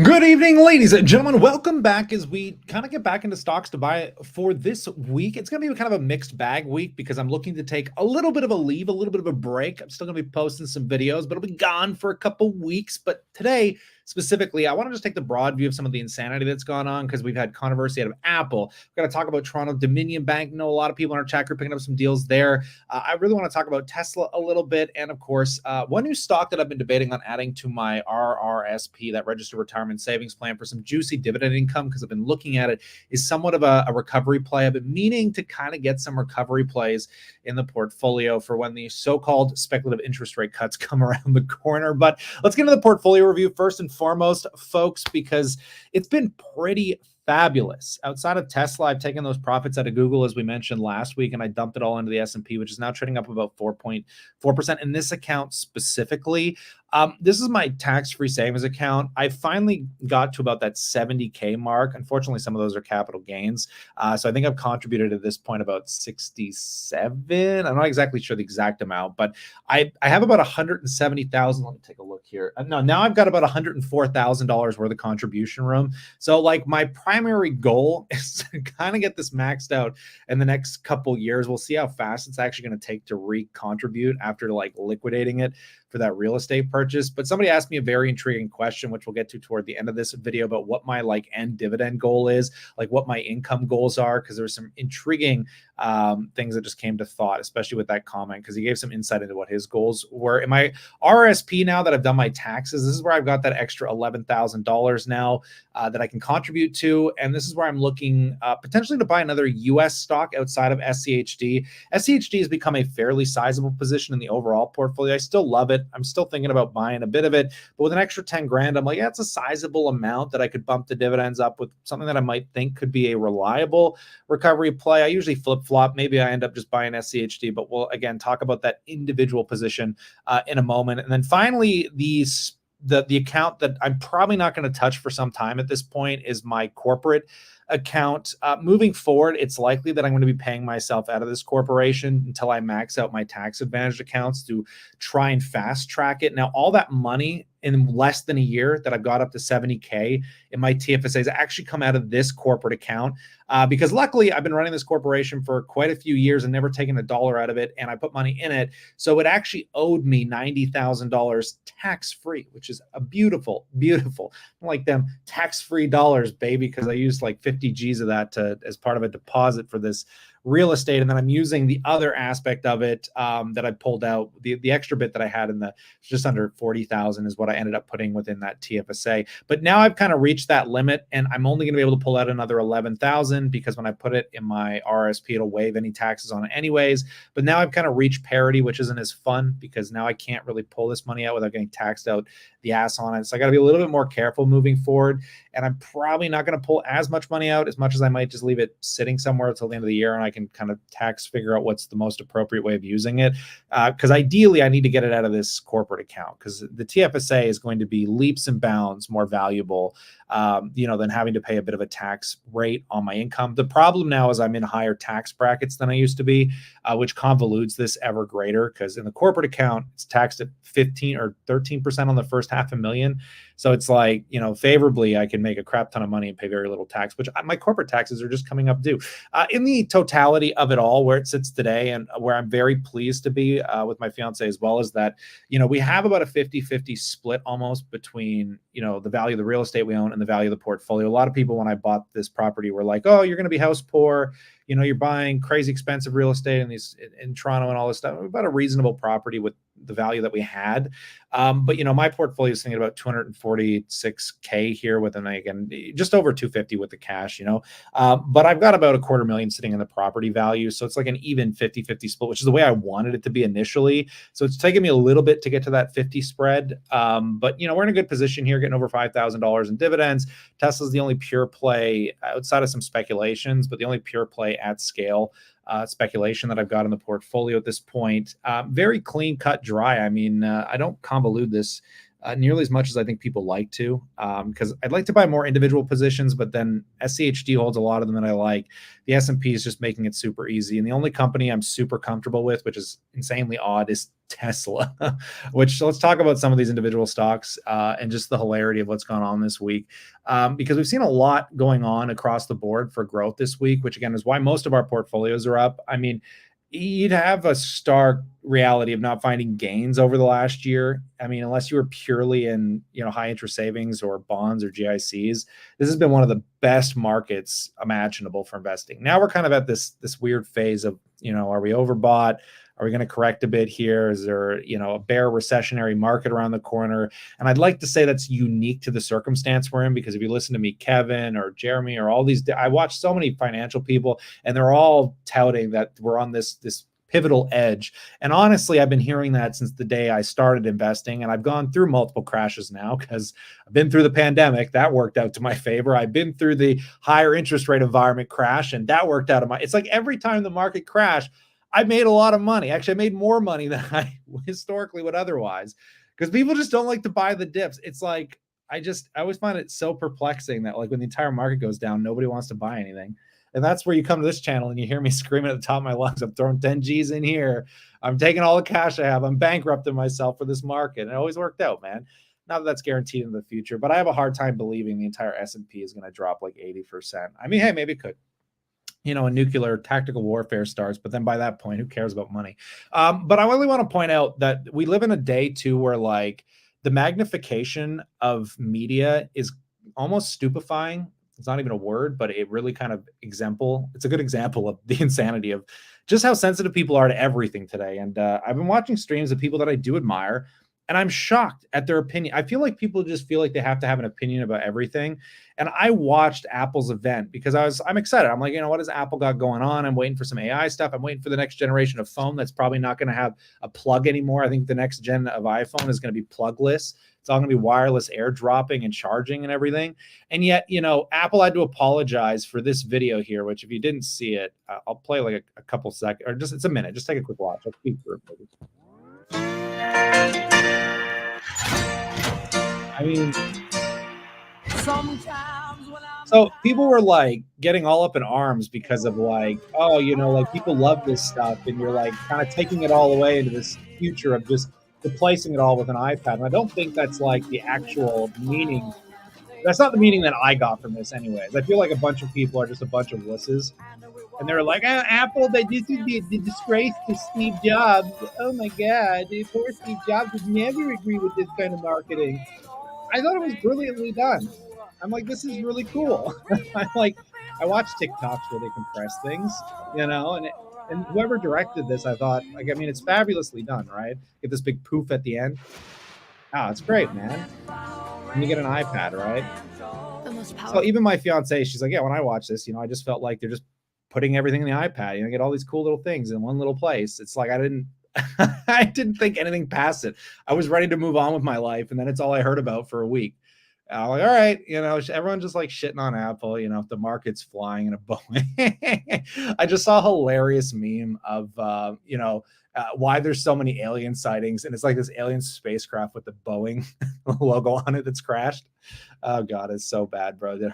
Good evening, ladies and gentlemen. Welcome back as we kind of get back into stocks to buy for this week. It's going to be kind of a mixed bag week because I'm looking to take a little bit of a leave, a little bit of a break. I'm still going to be posting some videos, but I'll be gone for a couple weeks. But today, specifically, I want to just take the broad view of some of the insanity that's gone on because we've had controversy out of Apple. We've got to talk about Toronto Dominion Bank. I know a lot of people in our chat group picking up some deals there. I really want to talk about Tesla a little bit. And of course, one new stock that I've been debating on adding to my RRSP, that registered retirement savings plan, for some juicy dividend income, because I've been looking at it, is somewhat of a recovery play. I've been meaning to kind of get some recovery plays in the portfolio for when the so-called speculative interest rate cuts come around the corner. But let's get into the portfolio review first and foremost, folks, because it's been pretty fabulous. Outside of Tesla, I've taken those profits out of Google, as we mentioned last week, and I dumped it all into the S&P, which is now trading up about 4.4%. In this account specifically, this is my tax-free savings account. I finally got to about that 70K mark. Unfortunately, some of those are capital gains. So I think I've contributed at this point about 67. I'm not exactly sure the exact amount, but I have about 170,000. Let me take a look here. No, now I've got about $104,000 worth of contribution room. So like my primary goal is to kind of get this maxed out in the next couple years. We'll see how fast it's actually going to take to re-contribute after like liquidating it for that real estate purchase. But somebody asked me a very intriguing question, which we'll get to toward the end of this video, about what my like end dividend goal is, like what my income goals are, because there's some intriguing things that just came to thought, especially with that comment, because he gave some insight into what his goals were. In my RSP, now that I've done my taxes, this is where I've got that extra $11,000 now that I can contribute to. And this is where I'm looking potentially to buy another US stock outside of SCHD. SCHD has become a fairly sizable position in the overall portfolio. I still love it. I'm still thinking about buying a bit of it, but with an extra 10 grand, I'm like, yeah, it's a sizable amount that I could bump the dividends up with, something that I might think could be a reliable recovery play. I usually flip flop. Maybe I end up just buying SCHD, but we'll again talk about that individual position in a moment. And then finally, the account that I'm probably not going to touch for some time at this point is my corporate account. Moving forward, it's likely that I'm going to be paying myself out of this corporation until I max out my tax advantaged accounts to try and fast track it. Now, all that money in less than a year that I've got up to 70K in my TFSAs actually come out of this corporate account because luckily I've been running this corporation for quite a few years and never taken a dollar out of it, and I put money in it. So it actually owed me $90,000 tax-free, which is a beautiful, beautiful, like them tax-free dollars, baby, because I used like 50 G's of that as part of a deposit for this real estate. And then I'm using the other aspect of it that I pulled out, the extra bit that I had in the just under 40,000 is what I ended up putting within that TFSA. But now I've kind of reached that limit, and I'm only going to be able to pull out another 11,000 because when I put it in my RSP, it'll waive any taxes on it anyways. But now I've kind of reached parity, which isn't as fun because now I can't really pull this money out without getting taxed out the ass on it. So I got to be a little bit more careful moving forward. And I'm probably not going to pull as much money out, as much as I might just leave it sitting somewhere until the end of the year, and I can kind of tax figure out what's the most appropriate way of using it. Because ideally, I need to get it out of this corporate account, because the TFSA is going to be leaps and bounds more valuable, than having to pay a bit of a tax rate on my income. The problem now is I'm in higher tax brackets than I used to be, which convolutes this ever greater, because in the corporate account, it's taxed at 15 or 13% on the first $500,000. So it's like, favorably, I can make a crap ton of money and pay very little tax, which my corporate taxes are just coming up due. In the totality of it all, where it sits today, and where I'm very pleased to be with my fiance as well, is that, we have about a 50-50 split almost between, the value of the real estate we own and the value of the portfolio. A lot of people, when I bought this property, were like, oh, you're going to be house poor. You're buying crazy expensive real estate in Toronto and all this stuff. We bought a reasonable property with the value that we had. But my portfolio is thinking about 246K here, with again, just over 250 with the cash, but I've got about $250,000 sitting in the property value. So it's like an even 50-50 split, which is the way I wanted it to be initially. So it's taken me a little bit to get to that 50 spread. But we're in a good position here, getting over $5,000 in dividends. Tesla's the only pure play outside of some speculations, but the only pure play at scale speculation that I've got in the portfolio at this point. Very clean cut, dry. I mean, I don't convolute this nearly as much as I think people like to, because I'd like to buy more individual positions, but then SCHD holds a lot of them that I like. The S&P is just making it super easy. And the only company I'm super comfortable with, which is insanely odd, is Tesla, which, so let's talk about some of these individual stocks and just the hilarity of what's gone on this week. Because we've seen a lot going on across the board for growth this week, which again is why most of our portfolios are up. I mean, you'd have a stark reality of not finding gains over the last year. I mean, unless you were purely in, high interest savings or bonds or GICs, this has been one of the best markets imaginable for investing. Now we're kind of at this weird phase of, are we overbought? Are we going to correct a bit here? Is there, a bear recessionary market around the corner? And I'd like to say that's unique to the circumstance we're in, because if you listen to me, Kevin or Jeremy or all these, I watch so many financial people, and they're all touting that we're on this pivotal edge. And honestly, I've been hearing that since the day I started investing, and I've gone through multiple crashes now because I've been through the pandemic. That worked out to my favor. I've been through the higher interest rate environment crash, and that worked out it's like every time the market crashed, I made a lot of money. Actually, I made more money than I historically would otherwise, because people just don't like to buy the dips. It's like, I always find it so perplexing that like when the entire market goes down, nobody wants to buy anything. And that's where you come to this channel and you hear me screaming at the top of my lungs, I'm throwing 10 G's in here. I'm taking all the cash I have. I'm bankrupting myself for this market. And it always worked out, man. Not that that's guaranteed in the future, but I have a hard time believing the entire S&P is going to drop like 80%. I mean, hey, maybe it could. A nuclear tactical warfare starts, but then by that point, who cares about money? But I really want to point out that we live in a day too where like the magnification of media is almost stupefying. It's not even a word, but it really kind of it's a good example of the insanity of just how sensitive people are to everything today. And I've been watching streams of people that I do admire, and I'm shocked at their opinion. I feel like people just feel like they have to have an opinion about everything. And I watched Apple's event because I'm excited. I'm like, what has Apple got going on? I'm waiting for some AI stuff. I'm waiting for the next generation of phone that's probably not going to have a plug anymore. I think the next gen of iPhone is going to be plugless. It's all going to be wireless airdropping and charging and everything. And yet, Apple had to apologize for this video here, which if you didn't see it, I'll play like a couple seconds, or it's a minute. Just take a quick watch. I'll speak through it. I mean, so people were like getting all up in arms because of like, oh, like people love this stuff, and you're like kind of taking it all away into this future of just replacing it all with an iPad. And I don't think that's like the actual meaning. That's not the meaning that I got from this anyways. I feel like a bunch of people are just a bunch of wusses. And they're like, Apple, this is the disgrace to Steve Jobs. Oh my God, poor Steve Jobs would never agree with this kind of marketing. I thought it was brilliantly done. I'm like, this is really cool. I'm like, I watch TikToks where they compress things, and whoever directed this, I thought, like, I mean, it's fabulously done, right? Get this big poof at the end. It's great, man. And you get an iPad, right? So even my fiance, she's like, yeah, when I watch this, I just felt like they're just putting everything in the iPad. Get all these cool little things in one little place. It's like I didn't think anything past it. I was ready to move on with my life, and then it's all I heard about for a week. I'm like, all right, everyone just like shitting on Apple, if the market's flying in a Boeing. I just saw a hilarious meme of, why there's so many alien sightings, and it's like this alien spacecraft with the Boeing logo on it that's crashed. Oh God, it's so bad, bro.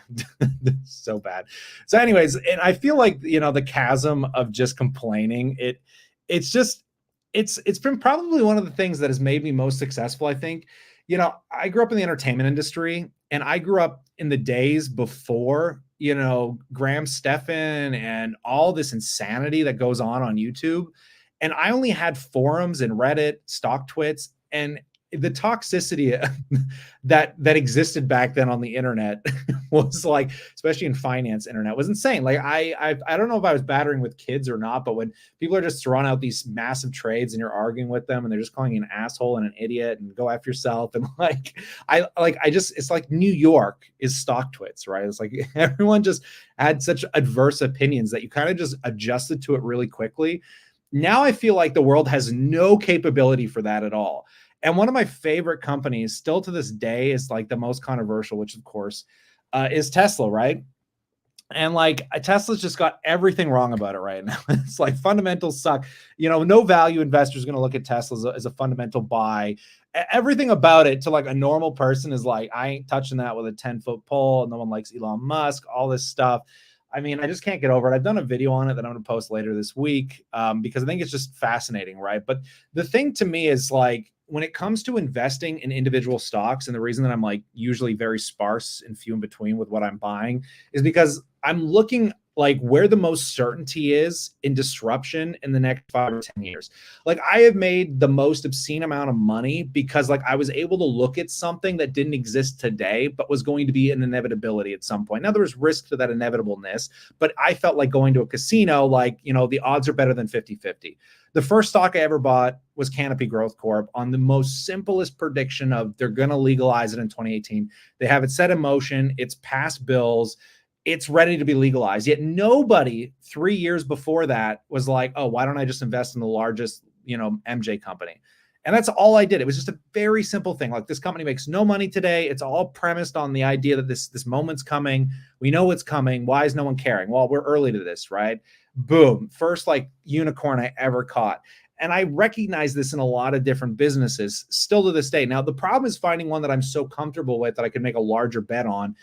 So bad. So anyways, and I feel like, the chasm of just complaining, it's been probably one of the things that has made me most successful, I think. I grew up in the entertainment industry, and I grew up in the days before, Graham Stephan and all this insanity that goes on YouTube. And I only had forums and Reddit, StockTwits, and the toxicity that existed back then on the internet was like, especially in finance internet, was insane. Like I don't know if I was battering with kids or not, but when people are just throwing out these massive trades and you're arguing with them and they're just calling you an asshole and an idiot and go after yourself, and it's like New York is StockTwits, right? It's like everyone just had such adverse opinions that you kind of just adjusted to it really quickly. Now I feel like the world has no capability for that at all. And one of my favorite companies still to this day is like the most controversial, which of course is Tesla, right? And like Tesla's just got everything wrong about it right now. It's like fundamentals suck. No value investor is going to look at Tesla as a fundamental buy. Everything about it to like a normal person is like, I ain't touching that with a 10-foot pole. No one likes Elon Musk, all this stuff. I mean, I just can't get over it. I've done a video on it that I'm going to post later this week because I think it's just fascinating, right? But the thing to me is like, when it comes to investing in individual stocks, and the reason that I'm like usually very sparse and few in between with what I'm buying is because I'm looking like where the most certainty is in disruption in the next 5 or 10 years. Like I have made the most obscene amount of money because like I was able to look at something that didn't exist today, but was going to be an inevitability at some point. Now there was risk to that inevitableness, but I felt like going to a casino, like, the odds are better than 50-50. The first stock I ever bought was Canopy Growth Corp on the most simplest prediction of they're going to legalize it in 2018. They have it set in motion. It's passed bills. It's ready to be legalized. Yet nobody 3 years before that was like, oh, why don't I just invest in the largest, MJ company? And that's all I did. It was just a very simple thing. Like this company makes no money today. It's all premised on the idea that this moment's coming. We know it's coming. Why is no one caring? Well, we're early to this, right? Boom. First like unicorn I ever caught. And I recognize this in a lot of different businesses still to this day. Now, the problem is finding one that I'm so comfortable with that I can make a larger bet on.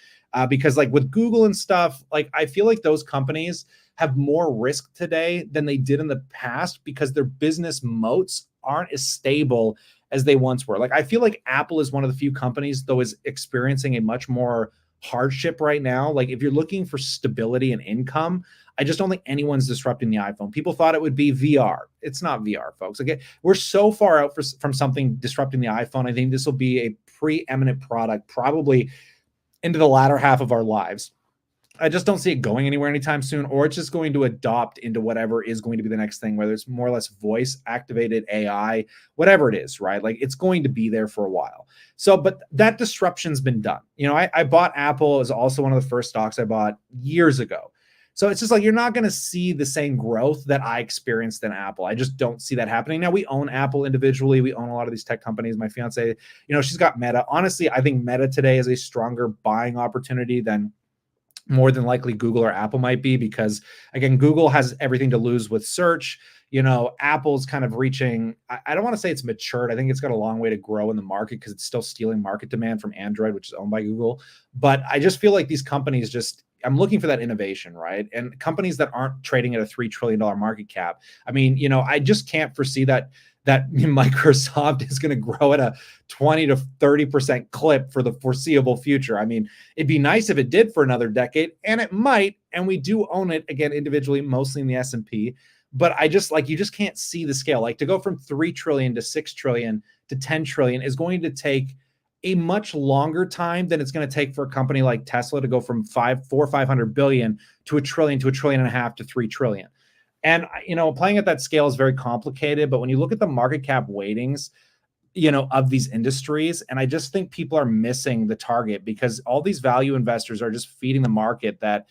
Because like with Google and stuff, like I feel like those companies have more risk today than they did in the past because their business moats aren't as stable as they once were. Like I feel like Apple is one of the few companies though is experiencing a much more hardship right now. Like if you're looking for stability and income, I just don't think anyone's disrupting the iPhone. People thought it would be VR. It's not VR, folks. Okay, we're so far out from something disrupting the iPhone. I think this will be a preeminent product, probably into the latter half of our lives. I just don't see it going anywhere anytime soon, or it's just going to adopt into whatever is going to be the next thing, whether it's more or less voice activated AI, whatever it is, right? Like it's going to be there for a while. So, but that disruption's been done. I bought Apple as also one of the first stocks I bought years ago. So it's just like you're not going to see the same growth that I experienced in Apple. I just don't see that happening. Now we own Apple individually. We own a lot of these tech companies. My fiance, she's got Meta. Honestly, I think Meta today is a stronger buying opportunity than more than likely Google or Apple might be, because again, Google has everything to lose with search. Apple's kind of reaching, I don't want to say it's matured. I think it's got a long way to grow in the market because it's still stealing market demand from Android, which is owned by Google. But I just feel like these companies I'm looking for that innovation, right? And companies that aren't trading at a $3 trillion market cap. I mean, I just can't foresee that Microsoft is going to grow at a 20 to 30% clip for the foreseeable future. I mean, it'd be nice if it did for another decade, and it might, and we do own it again individually, mostly in the S&P. But I just you just can't see the scale. Like to go from 3 trillion to 6 trillion to 10 trillion is going to take a much longer time than it's going to take for a company like Tesla to go from 500 billion to $1 trillion to $1.5 trillion to 3 trillion. And, playing at that scale is very complicated. But when you look at the market cap weightings, of these industries, and I just think people are missing the target because all these value investors are just feeding the market that,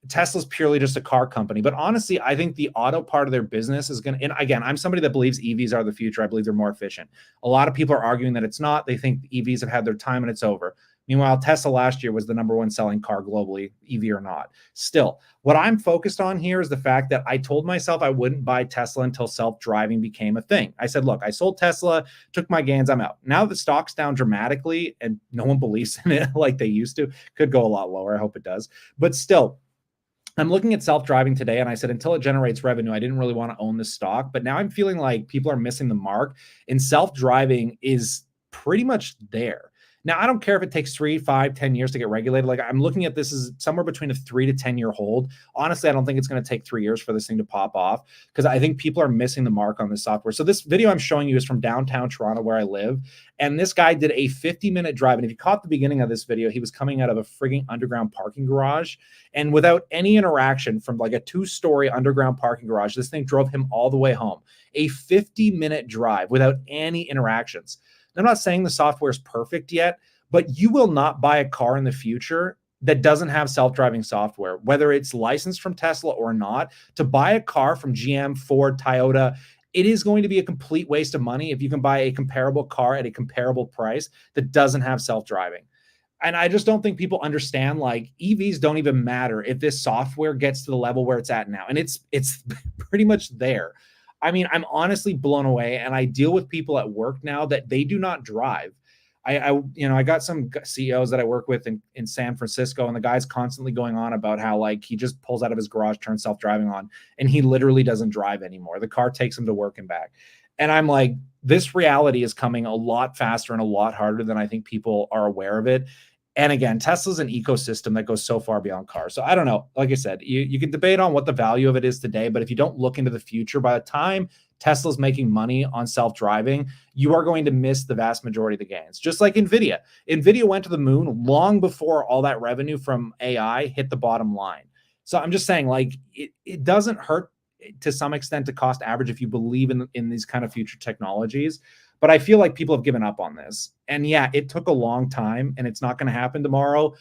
Tesla's purely just a car company. But honestly, I think the auto part of their business is going to, and again, I'm somebody that believes EVs are the future. I believe they're more efficient. A lot of people are arguing that it's not. They think EVs have had their time and it's over. Meanwhile, Tesla last year was the number one selling car globally, EV or not. Still, what I'm focused on here is the fact that I told myself I wouldn't buy Tesla until self-driving became a thing. I said, look, I sold Tesla, took my gains, I'm out. Now the stock's down dramatically and no one believes in it like they used to. Could go a lot lower. I hope it does. But still, I'm looking at self-driving today, and I said, until it generates revenue, I didn't really want to own this stock. But now I'm feeling like people are missing the mark, and self-driving is pretty much there. Now, I don't care if it takes 3, 5, 10 years to get regulated. Like I'm looking at this as somewhere between a 3 to 10 year hold. Honestly, I don't think it's going to take 3 years for this thing to pop off because I think people are missing the mark on this software. So this video I'm showing you is from downtown Toronto where I live. And this guy did a 50-minute drive. And if you caught the beginning of this video, he was coming out of a frigging underground parking garage. And without any interaction from like a 2-story underground parking garage, this thing drove him all the way home. A 50-minute drive without any interactions. I'm not saying the software is perfect yet, but you will not buy a car in the future that doesn't have self-driving software, whether it's licensed from Tesla or not. To buy a car from GM, Ford, Toyota, it is going to be a complete waste of money if you can buy a comparable car at a comparable price that doesn't have self-driving. And I just don't think people understand, like, EVs don't even matter if this software gets to the level where it's at now. And it's pretty much there. I mean, I'm honestly blown away. And I deal with people at work now that they do not drive. I got some CEOs that I work with in San Francisco, and the guy's constantly going on about how, like, he just pulls out of his garage, turns self-driving on, and he literally doesn't drive anymore. The car takes him to work and back. And I'm like, this reality is coming a lot faster and a lot harder than I think people are aware of it. And again, Tesla's an ecosystem that goes so far beyond cars. So I don't know. Like I said, you can debate on what the value of it is today, but if you don't look into the future, by the time Tesla's making money on self-driving, you are going to miss the vast majority of the gains. Just like Nvidia. Nvidia went to the moon long before all that revenue from AI hit the bottom line. So I'm just saying, like, it doesn't hurt to some extent to cost average if you believe in these kind of future technologies. But I feel like people have given up on this. And yeah, it took a long time, and it's not going to happen tomorrow.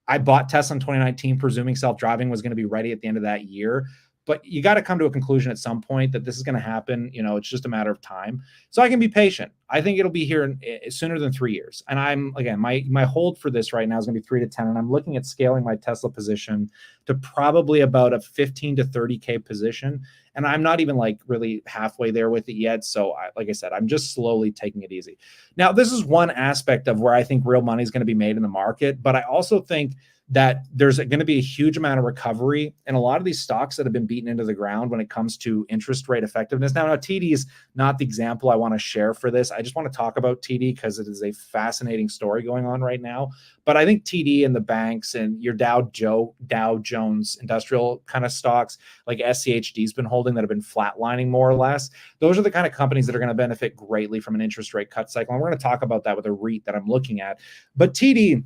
I bought Tesla in 2019, presuming self-driving was going to be ready at the end of that year. But you got to come to a conclusion at some point that this is going to happen. It's just a matter of time. So I can be patient. I think it'll be here sooner than 3 years. And again, my hold for this right now is going to be 3 to 10. And I'm looking at scaling my Tesla position to probably about a 15 to 30K position. And I'm not even like really halfway there with it yet. So like I said, I'm just slowly taking it easy. Now, this is one aspect of where I think real money is going to be made in the market. But I also think that there's going to be a huge amount of recovery in a lot of these stocks that have been beaten into the ground when it comes to interest rate effectiveness. Now TD is not the example I want to share for this. I just want to talk about TD because it is a fascinating story going on right now. But I think TD and the banks and your Dow Jones industrial kind of stocks like SCHD's been holding that have been flatlining more or less. Those are the kind of companies that are going to benefit greatly from an interest rate cut cycle. And we're going to talk about that with a REIT that I'm looking at. But TD,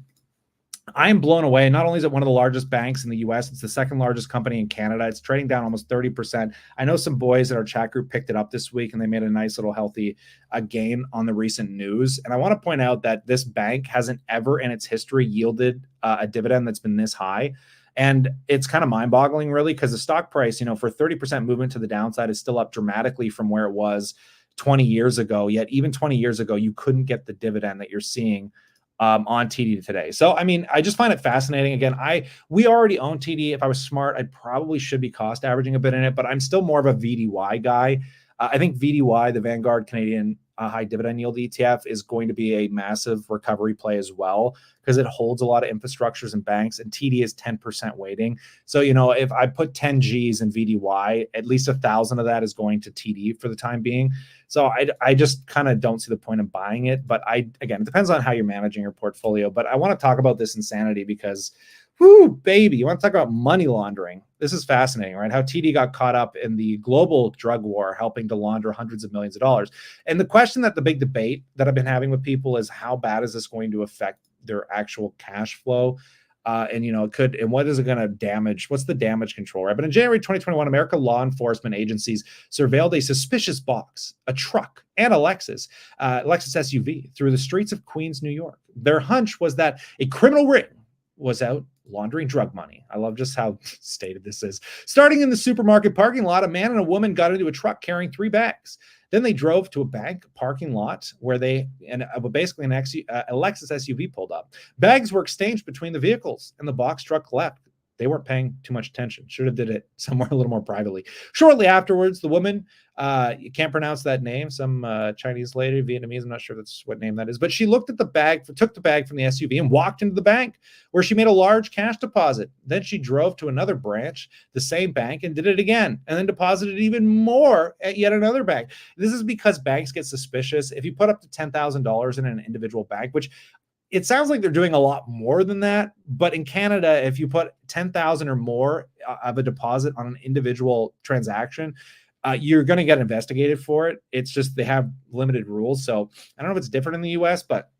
I am blown away. Not only is it one of the largest banks in the US, it's the second largest company in Canada. It's trading down almost 30%. I know some boys in our chat group picked it up this week, and they made a nice little healthy gain on the recent news. And I want to point out that this bank hasn't ever in its history yielded a dividend that's been this high. And it's kind of mind-boggling, really, because the stock price, for 30% movement to the downside is still up dramatically from where it was 20 years ago. Yet even 20 years ago, you couldn't get the dividend that you're seeing on TD today. So, I mean, I just find it fascinating. Again, we already own TD. If I was smart, I probably should be cost averaging a bit in it, but I'm still more of a VDY guy. I think VDY, the Vanguard Canadian High Dividend Yield ETF, is going to be a massive recovery play as well because it holds a lot of infrastructures and banks, and TD is 10% weighting. So, if I put 10 Gs in VDY, at least 1,000 of that is going to TD for the time being. So I just kind of don't see the point of buying it. But again, it depends on how you're managing your portfolio. But I want to talk about this insanity because, whoo, baby, you want to talk about money laundering. This is fascinating, right? How TD got caught up in the global drug war, helping to launder hundreds of millions of dollars. And the question that the big debate that I've been having with people is, how bad is this going to affect their actual cash flow? And what is it going to damage? What's the damage control, right? But in January 2021, American law enforcement agencies surveilled a suspicious box, a truck, and a Lexus SUV through the streets of Queens, New York. Their hunch was that a criminal ring was out laundering drug money. I love just how stated this is. Starting in the supermarket parking lot, a man and a woman got into a truck carrying 3 bags. Then they drove to a bank parking lot where basically a Lexus SUV pulled up. Bags were exchanged between the vehicles, and the box truck left. They weren't paying too much attention. Should have did it somewhere a little more privately. Shortly afterwards, the woman, you can't pronounce that name, some Chinese lady, Vietnamese, I'm not sure that's what name that is, but she looked at the bag, took the bag from the SUV and walked into the bank where she made a large cash deposit. Then she drove to another branch, the same bank, and did it again, and then deposited even more at yet another bank. This is because banks get suspicious. If you put up to $10,000 in an individual bank, which it sounds like they're doing a lot more than that. But in Canada, if you put 10,000 or more of a deposit on an individual transaction, you're going to get investigated for it. It's just they have limited rules. So I don't know if it's different in the US, but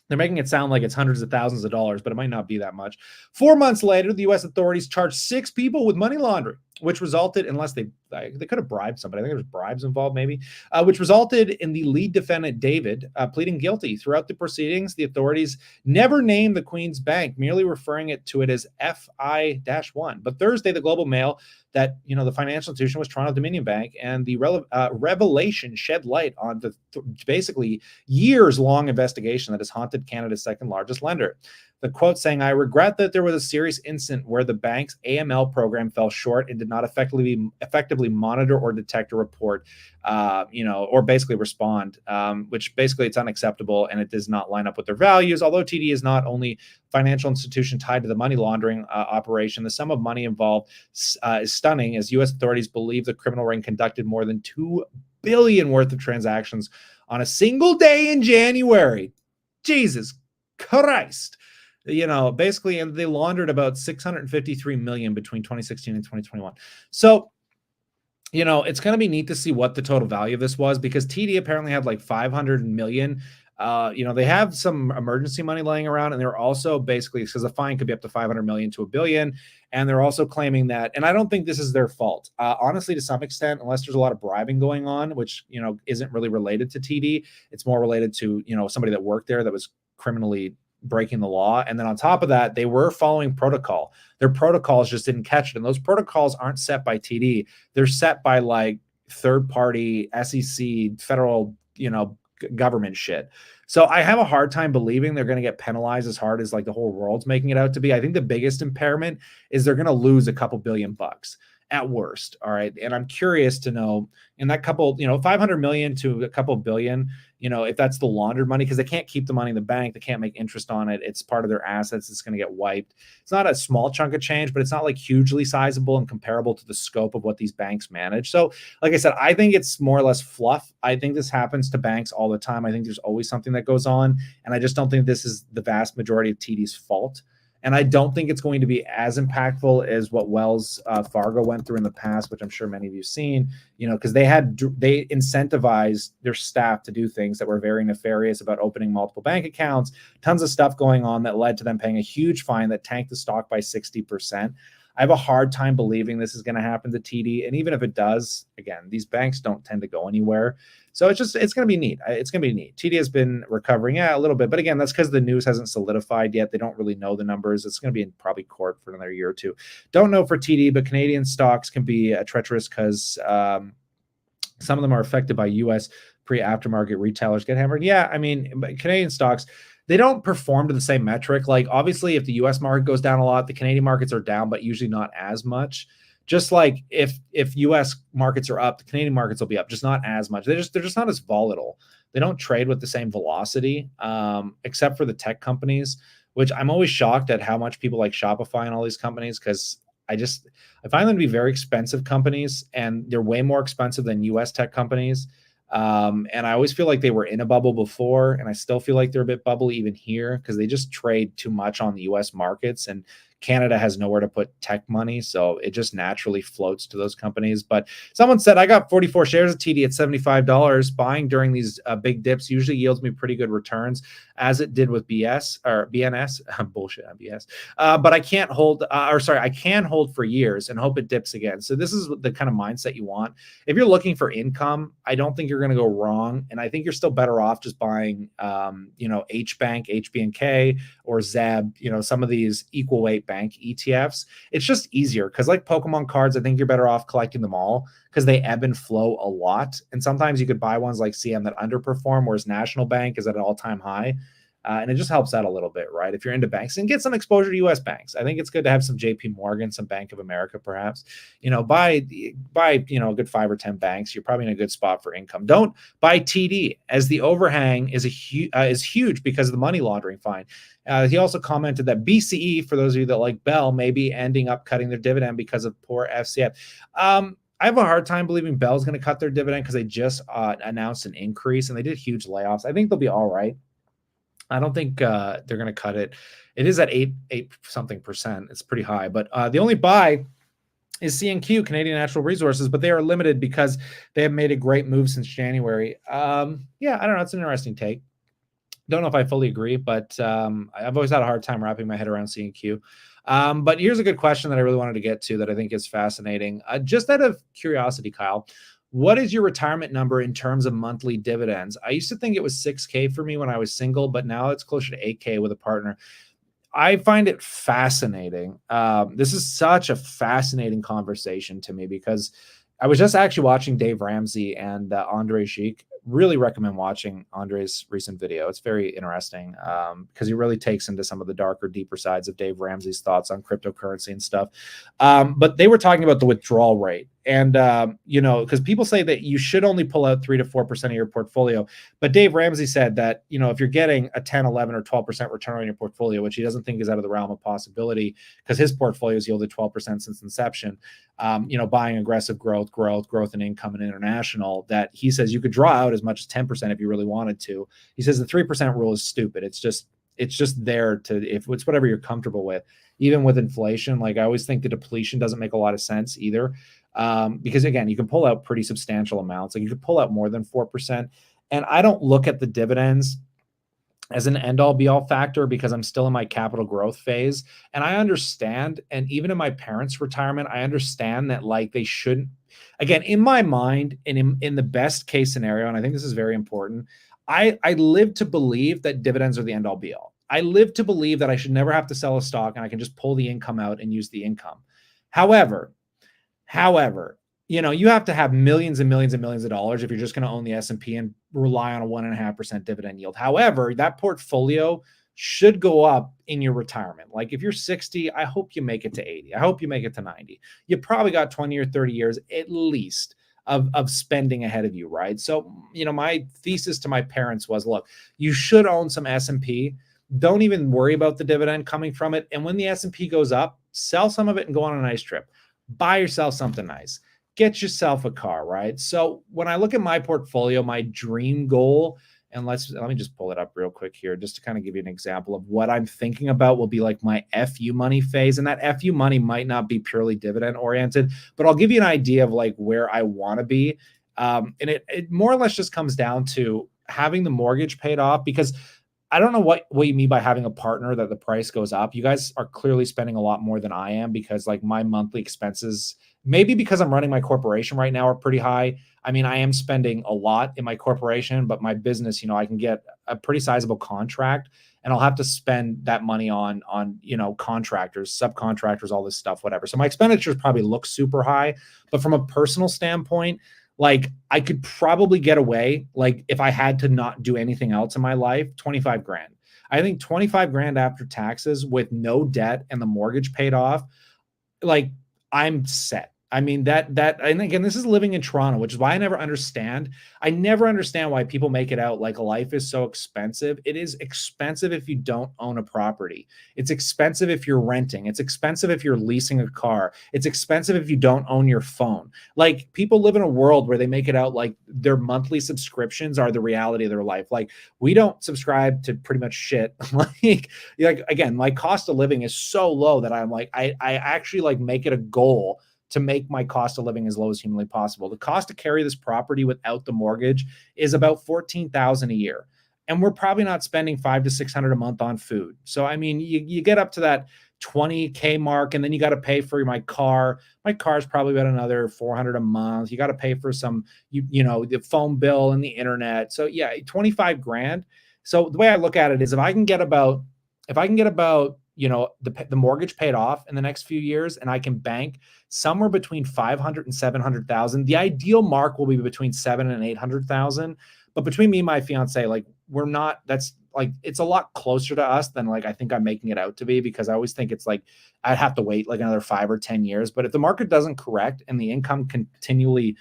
they're making it sound like it's hundreds of thousands of dollars, but it might not be that much. 4 months later, the U.S. authorities charged 6 people with money laundering. which resulted, unless they could have bribed somebody, I think there was bribes involved maybe, which resulted in the lead defendant, David, pleading guilty. Throughout the proceedings, the authorities never named the Queen's Bank, merely referring to it as FI-1. But Thursday, the Global Mail, that the financial institution was Toronto Dominion Bank, and the revelation shed light on the basically years-long investigation that has haunted Canada's second largest lender. The quote saying, "I regret that there was a serious incident where the bank's AML program fell short and did not effectively monitor or detect a report, or basically respond, which basically it's unacceptable and it does not line up with their values. Although TD is not only financial institution tied to the money laundering operation, the sum of money involved is stunning, as U.S. authorities believe the criminal ring conducted more than $2 billion worth of transactions on a single day in January. Jesus Christ." Basically, and they laundered about 653 million between 2016 and 2021. So, it's going to be neat to see what the total value of this was, because TD apparently had like 500 million. They have some emergency money laying around, and they're also basically, because a fine could be up to 500 million to $1 billion. And they're also claiming that, and I don't think this is their fault, honestly, to some extent, unless there's a lot of bribing going on, which, isn't really related to TD. It's more related to, somebody that worked there that was criminally breaking the law. And then on top of that, they were following protocol. Their protocols just didn't catch it. And those protocols aren't set by TD. They're set by like third party SEC, federal, government shit. So I have a hard time believing they're going to get penalized as hard as like the whole world's making it out to be. I think the biggest impairment is they're going to lose a couple $1 billion at worst. All right. And I'm curious to know, in that couple, 500 million to a couple billion, if that's the laundered money, because they can't keep the money in the bank. They can't make interest on it. It's part of their assets. It's going to get wiped. It's not a small chunk of change, but it's not like hugely sizable and comparable to the scope of what these banks manage. So like I said, I think it's more or less fluff. I think this happens to banks all the time. I think there's always something that goes on. And I just don't think this is the vast majority of TD's fault. And I don't think it's going to be as impactful as what Wells Fargo went through in the past, which I'm sure many of you have seen, because they incentivized their staff to do things that were very nefarious about opening multiple bank accounts, tons of stuff going on that led to them paying a huge fine that tanked the stock by 60%. I have a hard time believing this is going to happen to TD. And even if it does, again, these banks don't tend to go anywhere. So it's going to be neat. It's going to be neat. TD has been recovering, a little bit. But again, that's because the news hasn't solidified yet. They don't really know the numbers. It's going to be in probably court for another year or two. Don't know for TD, but Canadian stocks can be treacherous because some of them are affected by U.S. pre-aftermarket retailers get hammered. Yeah, I mean, Canadian stocks, they don't perform to the same metric. Like, obviously, if the U.S. market goes down a lot, the Canadian markets are down, but usually not as much. Just like if U.S. markets are up, the Canadian markets will be up, just not as much. They're just not as volatile. They don't trade with the same velocity, except for the tech companies, which I'm always shocked at how much people like Shopify and all these companies, because I find them to be very expensive companies, and they're way more expensive than U.S. tech companies. And I always feel like they were in a bubble before, and I still feel like they're a bit bubbly even here, because they just trade too much on the U.S. markets, and Canada has nowhere to put tech money, so it just naturally floats to those companies. But someone said, I got 44 shares of TD at $75. Buying during these big dips usually yields me pretty good returns, as it did with BNS. Bullshit on BS. But I can't hold, I can hold for years and hope it dips again. So this is the kind of mindset you want. If you're looking for income, I don't think you're going to go wrong. And I think you're still better off just buying, HBank, HBNK, or ZEB, some of these equal weight bank ETFs. It's just easier because, like Pokemon cards, I think you're better off collecting them all because they ebb and flow a lot. And sometimes you could buy ones like CM that underperform, whereas National Bank is at an all-time high. And it just helps out a little bit, right? If you're into banks, and get some exposure to U.S. banks. I think it's good to have some JP Morgan, some Bank of America, perhaps. Buy a good 5 or 10 banks. You're probably in a good spot for income. Don't buy TD, as the overhang is huge because of the money laundering fine. He also commented that BCE, for those of you that like Bell, may be ending up cutting their dividend because of poor FCF. I have a hard time believing Bell's going to cut their dividend because they just announced an increase, and they did huge layoffs. I think they'll be all right. I don't think they're going to cut it. It is at 8 something percent. It's pretty high. But the only buy is CNQ, Canadian Natural Resources, but they are limited because they have made a great move since January. I don't know. It's an interesting take. Don't know if I fully agree, but I've always had a hard time wrapping my head around C&Q. But here's a good question that I really wanted to get to that I think is fascinating. Just out of curiosity, Kyle, what is your retirement number in terms of monthly dividends? I used to think it was 6K for me when I was single, but now it's closer to 8K with a partner. I find it fascinating. This is such a fascinating conversation to me because I was just actually watching Dave Ramsey and Andre Sheik. Really recommend watching Andre's recent video. It's very interesting because he really takes into some of the darker, deeper sides of Dave Ramsey's thoughts on cryptocurrency and stuff. But they were talking about the withdrawal rate. And, because people say that you should only pull out 3 to 4% of your portfolio. But Dave Ramsey said that, if you're getting a 10, 11, or 12% return on your portfolio, which he doesn't think is out of the realm of possibility because his portfolio has yielded 12% since inception, buying aggressive growth in income and international, that he says you could draw out as much as 10% if you really wanted to. He says the 3% rule is stupid. It's just there if it's whatever you're comfortable with. Even with inflation, like I always think the depletion doesn't make a lot of sense either. Because again, you can pull out pretty substantial amounts. Like you could pull out more than 4%. And I don't look at the dividends as an end all be all factor because I'm still in my capital growth phase. And I understand, and even in my parents' retirement, I understand that like they shouldn't, again, in my mind and in the best case scenario, and I think this is very important, I live to believe that dividends are the end all be all. I live to believe that I should never have to sell a stock and I can just pull the income out and use the income. However, you have to have millions and millions and millions of dollars if you're just going to own the S&P and rely on a 1.5% dividend yield. However, that portfolio should go up in your retirement. Like if you're 60, I hope you make it to 80. I hope you make it to 90. You probably got 20 or 30 years at least of spending ahead of you, right? So, my thesis to my parents was, look, you should own some S&P. Don't even worry about the dividend coming from it. And when the S&P goes up, sell some of it and go on a nice trip. Buy yourself something nice. Get yourself a car, right? So when I look at my portfolio, my dream goal, and let me just pull it up real quick here, just to kind of give you an example of what I'm thinking about will be like my FU money phase. And that FU money might not be purely dividend oriented, but I'll give you an idea of like where I want to be. And it more or less just comes down to having the mortgage paid off, because I don't know what you mean by having a partner that the price goes up. You guys are clearly spending a lot more than I am because like my monthly expenses, maybe because I'm running my corporation right now, are pretty high. I mean, I am spending a lot in my corporation, but my business, I can get a pretty sizable contract and I'll have to spend that money on contractors, subcontractors, all this stuff, whatever. So my expenditures probably look super high, but from a personal standpoint, like I could probably get away, like if I had to not do anything else in my life, 25 grand. I think 25 grand after taxes with no debt and the mortgage paid off, like I'm set. I mean, and again, this is living in Toronto, which is why I never understand why people make it out like life is so expensive. It is expensive if you don't own a property. It's expensive if you're renting. It's expensive if you're leasing a car. It's expensive if you don't own your phone. Like people live in a world where they make it out like their monthly subscriptions are the reality of their life. Like we don't subscribe to pretty much shit. like again, my cost of living is so low that I'm like, I actually like make it a goal to make my cost of living as low as humanly possible. The cost to carry this property without the mortgage is about $14,000 a year. And we're probably not spending $500 to $600 a month on food. So, I mean, you get up to that 20K mark and then you got to pay for my car. My car is probably about another $400 a month. You got to pay for some, the phone bill and the internet. So yeah, 25 grand. So the way I look at it is if I can get about, the mortgage paid off in the next few years, and I can bank somewhere between 500 and 700,000. The ideal mark will be between 7 and 800,000. But between me and my fiance, like that's like, it's a lot closer to us than like I think I'm making it out to be, because I always think it's like I'd have to wait like another 5 or 10 years. But if the market doesn't correct and the income continually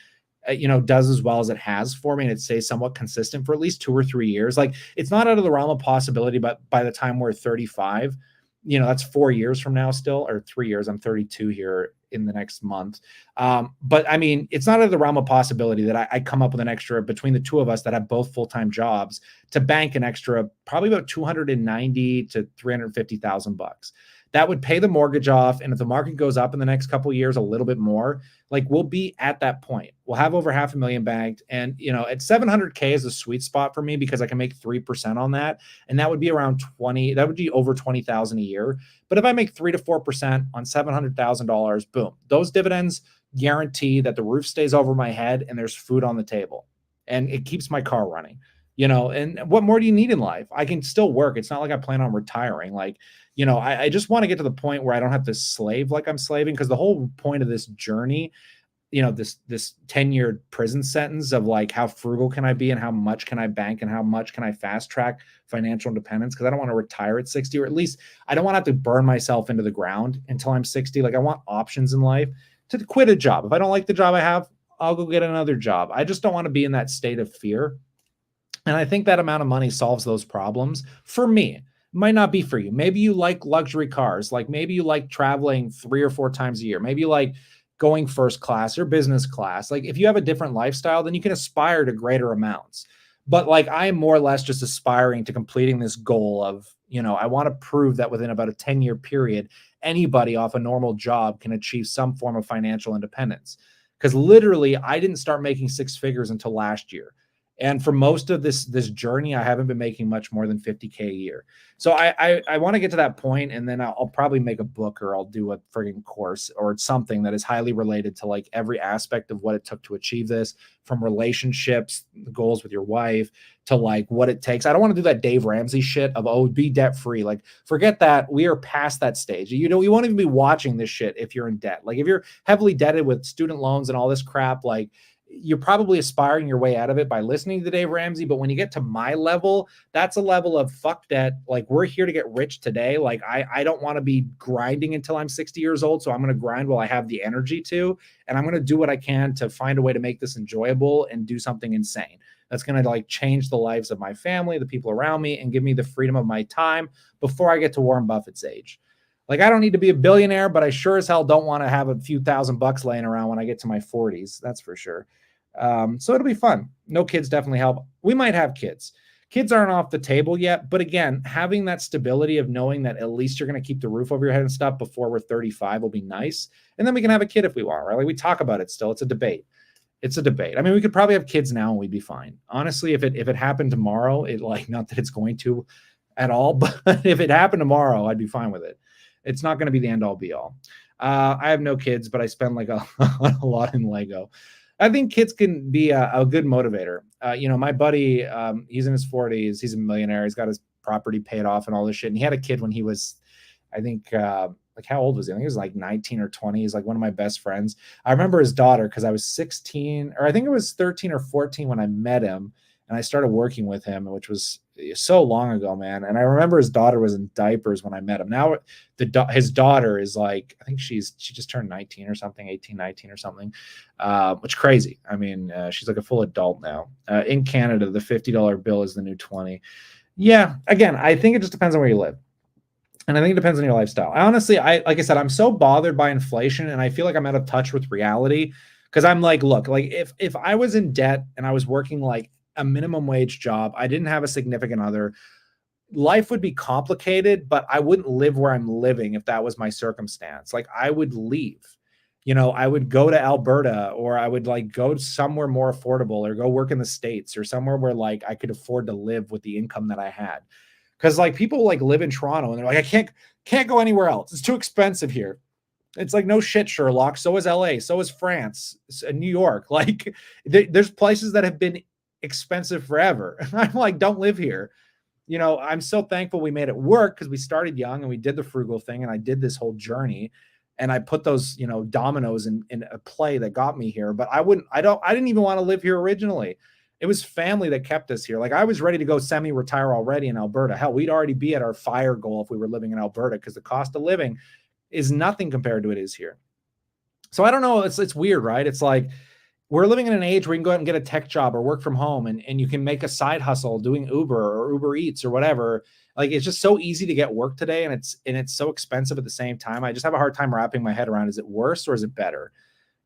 does as well as it has for me and it stays somewhat consistent for at least 2 or 3 years, like it's not out of the realm of possibility. But by the time we're 35, that's 4 years from now still, or 3 years. I'm 32 here in the next month. But I mean, it's not out of the realm of possibility that I come up with an extra between the two of us that have both full-time jobs to bank an extra probably about 290 to 350,000 bucks. That would pay the mortgage off. And if the market goes up in the next couple of years, a little bit more, like we'll be at that point. We'll have over 500,000 banked. And, at 700K is a sweet spot for me because I can make 3% on that. And that would be around 20, that would be over 20,000 a year. But if I make 3 to 4% on $700,000, boom, those dividends guarantee that the roof stays over my head and there's food on the table and it keeps my car running. And what more do you need in life? I can still work. It's not like I plan on retiring. Like, I just want to get to the point where I don't have to slave like I'm slaving, because the whole point of this journey, this 10-year prison sentence of like, how frugal can I be and how much can I bank and how much can I fast track financial independence? Because I don't want to retire at 60, or at least I don't want to have to burn myself into the ground until I'm 60. Like I want options in life to quit a job. If I don't like the job I have, I'll go get another job. I just don't want to be in that state of fear. And I think that amount of money solves those problems for me. Might not be for you. Maybe you like luxury cars. Like maybe you like traveling 3 or 4 times a year. Maybe you like going first class or business class. Like if you have a different lifestyle, then you can aspire to greater amounts. But like I am more or less just aspiring to completing this goal of, I want to prove that within about a 10-year period, anybody off a normal job can achieve some form of financial independence. Because literally, I didn't start making 6 figures until last year. And for most of this journey, I haven't been making much more than 50K a year. So I want to get to that point, and then I'll probably make a book, or I'll do a frigging course or something that is highly related to like every aspect of what it took to achieve this, from relationships, the goals with your wife, to like what it takes. I don't want to do that Dave Ramsey shit of, be debt free. Like forget that. We are past that stage. You won't even be watching this shit if you're in debt. Like if you're heavily debted with student loans and all this crap, like you're probably aspiring your way out of it by listening to Dave Ramsey. But when you get to my level, that's a level of fuck debt. Like we're here to get rich today. Like I don't want to be grinding until I'm 60 years old. So I'm going to grind while I have the energy to, and I'm going to do what I can to find a way to make this enjoyable and do something insane that's going to like change the lives of my family, the people around me, and give me the freedom of my time before I get to Warren Buffett's age. Like I don't need to be a billionaire, but I sure as hell don't want to have a few $1,000 laying around when I get to my 40s. That's for sure. So it'll be fun. No kids definitely help. We might have kids. Kids aren't off the table yet, but again, having that stability of knowing that at least you're going to keep the roof over your head and stuff before we're 35 will be nice. And then we can have a kid if we want, right? Like we talk about it still. It's a debate. I mean, we could probably have kids now and we'd be fine. Honestly, if it happened tomorrow, not that it's going to at all, but if it happened tomorrow, I'd be fine with it. It's not going to be the end all be all. I have no kids, but I spend like a lot in Lego. I think kids can be a good motivator. My buddy, he's in his 40s. He's a millionaire. He's got his property paid off and all this shit. And he had a kid when he was, I think, like how old was he? I think he was like 19 or 20. He's like one of my best friends. I remember his daughter because I was 16, or I think it was 13 or 14 when I met him. And I started working with him, which was so long ago, man. And I remember his daughter was in diapers when I met him. Now his daughter is like, I think she just turned 19 or something, 18, 19 or something, which is crazy. I mean, she's like a full adult now. In Canada, the $50 bill is the new 20. Yeah, again, I think it just depends on where you live. And I think it depends on your lifestyle. Like I said, I'm so bothered by inflation, and I feel like I'm out of touch with reality, because I'm like, look, like if I was in debt and I was working like a minimum wage job, I didn't have a significant other, life would be complicated, but I wouldn't live where I'm living if that was my circumstance. Like I would leave, I would go to Alberta, or I would like go somewhere more affordable, or go work in the States, or somewhere where like I could afford to live with the income that I had. Cause like people like live in Toronto and they're like, I can't go anywhere else. It's too expensive here. It's like, no shit, Sherlock. So is LA. So is France, New York. Like there's places that have been expensive forever. I'm like, don't live here. I'm so thankful we made it work, because we started young and we did the frugal thing, and I did this whole journey, and I put those, dominoes in a play that got me here. But I didn't even want to live here originally. It was family that kept us here. Like I was ready to go semi-retire already in Alberta. Hell, we'd already be at our FIRE goal if we were living in Alberta, because the cost of living is nothing compared to it is here. So I don't know. It's weird, right? It's like, we're living in an age where you can go out and get a tech job or work from home, and you can make a side hustle doing Uber or Uber Eats or whatever. Like, it's just so easy to get work today, and it's so expensive at the same time. I just have a hard time wrapping my head around, is it worse or is it better?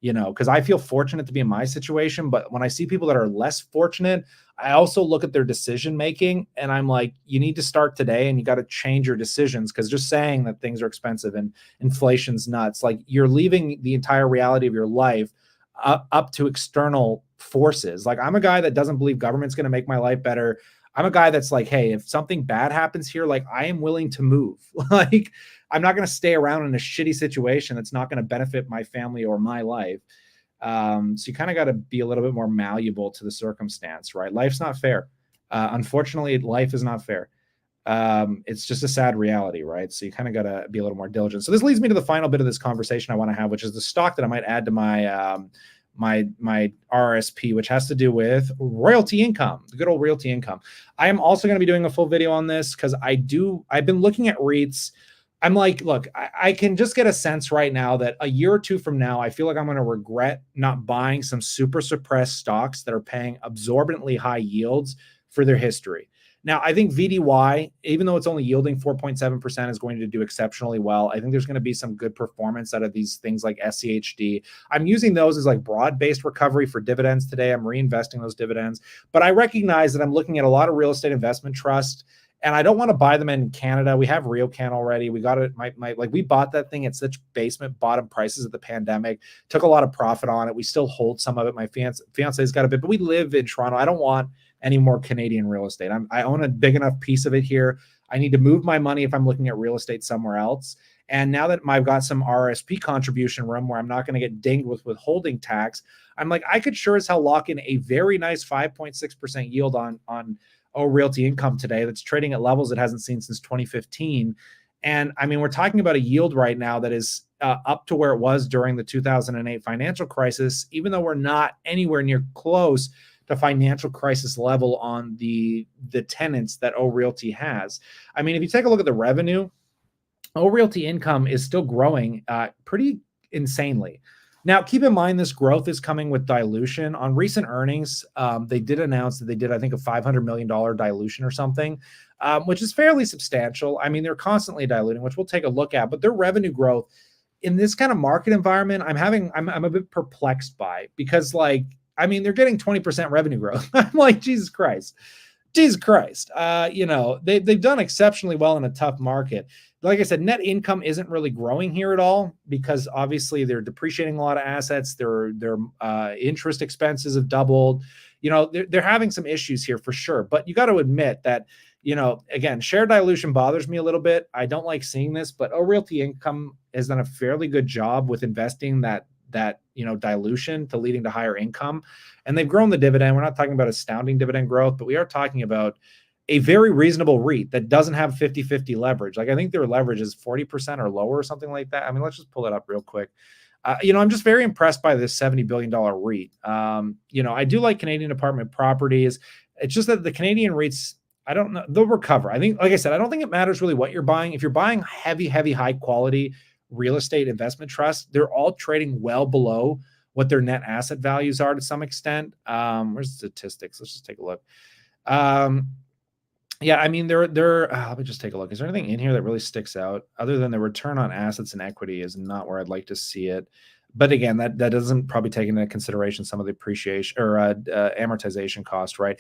Because I feel fortunate to be in my situation, but when I see people that are less fortunate, I also look at their decision making and I'm like, you need to start today and you got to change your decisions, because just saying that things are expensive and inflation's nuts, like, you're leaving the entire reality of your life up to external forces. Like, I'm a guy that doesn't believe government's going to make my life better. I'm a guy that's like, hey, if something bad happens here, like, I am willing to move. Like, I'm not going to stay around in a shitty situation that's not going to benefit my family or my life. So you kind of got to be a little bit more malleable to the circumstance, right? Life's not fair. Unfortunately, life is not fair. It's just a sad reality, right? So you kind of got to be a little more diligent. So this leads me to the final bit of this conversation I want to have, which is the stock that I might add to my RSP, which has to do with Realty Income, the good old Realty Income. I am also going to be doing a full video on this because I've been looking at REITs. I'm like, look, I can just get a sense right now that a year or two from now, I feel like I'm going to regret not buying some super suppressed stocks that are paying absorbently high yields for their history. Now, I think VDY, even though it's only yielding 4.7%, is going to do exceptionally well. I think there's going to be some good performance out of these things like SCHD. I'm using those as like broad-based recovery for dividends today. I'm reinvesting those dividends. But I recognize that I'm looking at a lot of real estate investment trust, and I don't want to buy them in Canada. We have RioCan already. We got it. We bought that thing at such basement bottom prices at the pandemic. Took a lot of profit on it. We still hold some of it. My fiance's got a bit, but we live in Toronto. I don't want any more Canadian real estate. I own a big enough piece of it here. I need to move my money if I'm looking at real estate somewhere else. And now that I've got some RSP contribution room where I'm not going to get dinged with withholding tax, I'm like, I could sure as hell lock in a very nice 5.6% yield on Realty Income today that's trading at levels it hasn't seen since 2015. And I mean, we're talking about a yield right now that is up to where it was during the 2008 financial crisis, even though we're not anywhere near close to financial crisis level on the tenants that Realty has. I mean, if you take a look at the revenue, Realty Income is still growing pretty insanely. Now, keep in mind, this growth is coming with dilution. On recent earnings, they did announce that they did, I think, a $500 million dilution or something, which is fairly substantial. I mean, they're constantly diluting, which we'll take a look at, but their revenue growth in this kind of market environment, I'm a bit perplexed by, because, like, I mean, they're getting 20% revenue growth. I'm like, Jesus Christ. They've done exceptionally well in a tough market. Like I said, net income isn't really growing here at all, because obviously they're depreciating a lot of assets. Their interest expenses have doubled. They're having some issues here for sure. But you got to admit that, again, share dilution bothers me a little bit. I don't like seeing this, but Realty Income has done a fairly good job with investing that dilution to leading to higher income. And they've grown the dividend. We're not talking about astounding dividend growth, but we are talking about a very reasonable REIT that doesn't have 50-50 leverage. Like, I think their leverage is 40% or lower or something like that. I mean, let's just pull it up real quick. I'm just very impressed by this $70 billion REIT. I do like Canadian apartment properties. It's just that the Canadian REITs, I don't know, they'll recover. I think, like I said, I don't think it matters really what you're buying. If you're buying heavy, high quality real estate investment trusts, they're all trading well below what their net asset values are to some extent. Where's the statistics? Let's just take a look. Yeah, I mean, they're let me just take a look. Is there anything in here that really sticks out other than the return on assets and equity is not where I'd like to see it? But again, that doesn't probably take into consideration some of the appreciation or amortization cost, right?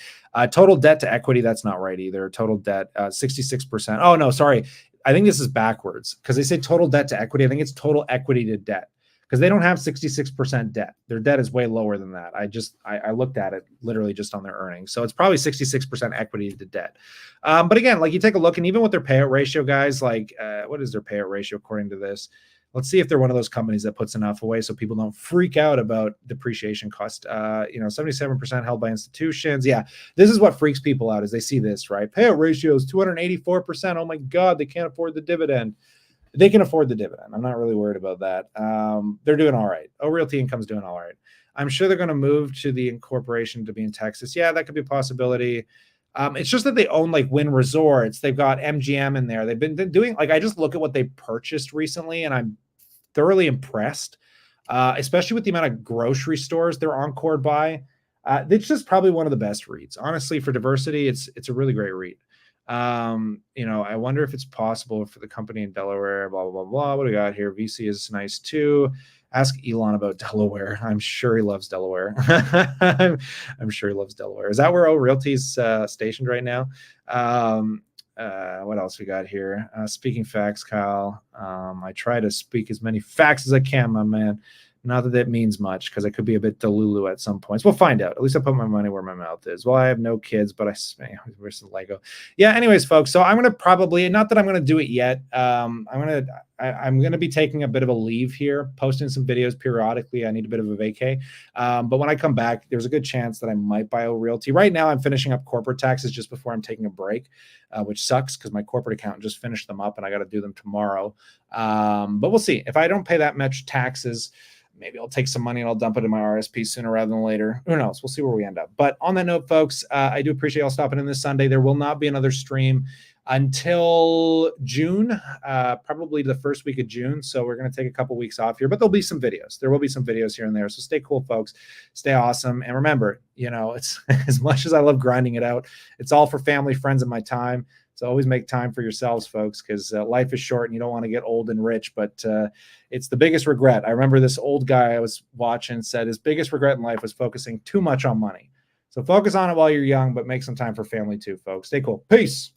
Total debt to equity, that's not right either. Total debt, 66%. Oh, no, sorry. I think this is backwards, because they say total debt to equity. I think it's total equity to debt, because they don't have 66% debt. Their debt is way lower than that. I looked at it literally just on their earnings. So it's probably 66% equity to debt. But again, like, you take a look, and even with their payout ratio, guys, like, what is their payout ratio according to this? Let's see if they're one of those companies that puts enough away so people don't freak out about depreciation cost. 77% held by institutions. Yeah, this is what freaks people out, is they see this, right? Payout ratio is 284%. Oh my God, they can't afford the dividend. They can afford the dividend. I'm not really worried about that. They're doing all right. Realty Income's doing all right. I'm sure they're going to move to the incorporation to be in Texas. Yeah, that could be a possibility. It's just that they own like Wynn Resorts. They've got MGM in there. They've been doing, like, I just look at what they purchased recently and I'm thoroughly impressed. especially with the amount of grocery stores they're encored by. It's just probably one of the best REITs. Honestly, for diversity, it's a really great REIT. I wonder if it's possible for the company in Delaware, blah, blah, blah, blah. What do we got here? VC is nice too. Ask Elon about Delaware. I'm sure he loves Delaware. I'm sure he loves Delaware. Is that where Realty's stationed right now? What else we got here? Speaking facts, Kyle. I try to speak as many facts as I can, my man. Not that that means much because I could be a bit delulu at some points. We'll find out. At least I put my money where my mouth is. Well, I have no kids, but where's the Lego? Yeah. Anyways, folks. So I'm gonna probably not that I'm gonna do it yet. I'm gonna be taking a bit of a leave here, posting some videos periodically. I need a bit of a vacay. But when I come back, there's a good chance that I might buy a Realty. Right now, I'm finishing up corporate taxes just before I'm taking a break, which sucks because my corporate accountant just finished them up and I got to do them tomorrow. But we'll see. If I don't pay that much taxes, maybe I'll take some money and I'll dump it in my RSP sooner rather than later. Who knows? We'll see where we end up. But on that note, folks, I do appreciate y'all stopping in this Sunday. There will not be another stream until June, probably the first week of June. So we're going to take a couple weeks off here, but there'll be some videos. There will be some videos here and there. So stay cool, folks. Stay awesome. And remember, it's as much as I love grinding it out, it's all for family, friends, and my time. So always make time for yourselves, folks, because life is short and you don't want to get old and rich. But it's the biggest regret. I remember this old guy I was watching said his biggest regret in life was focusing too much on money. So focus on it while you're young, but make some time for family too, folks. Stay cool. Peace.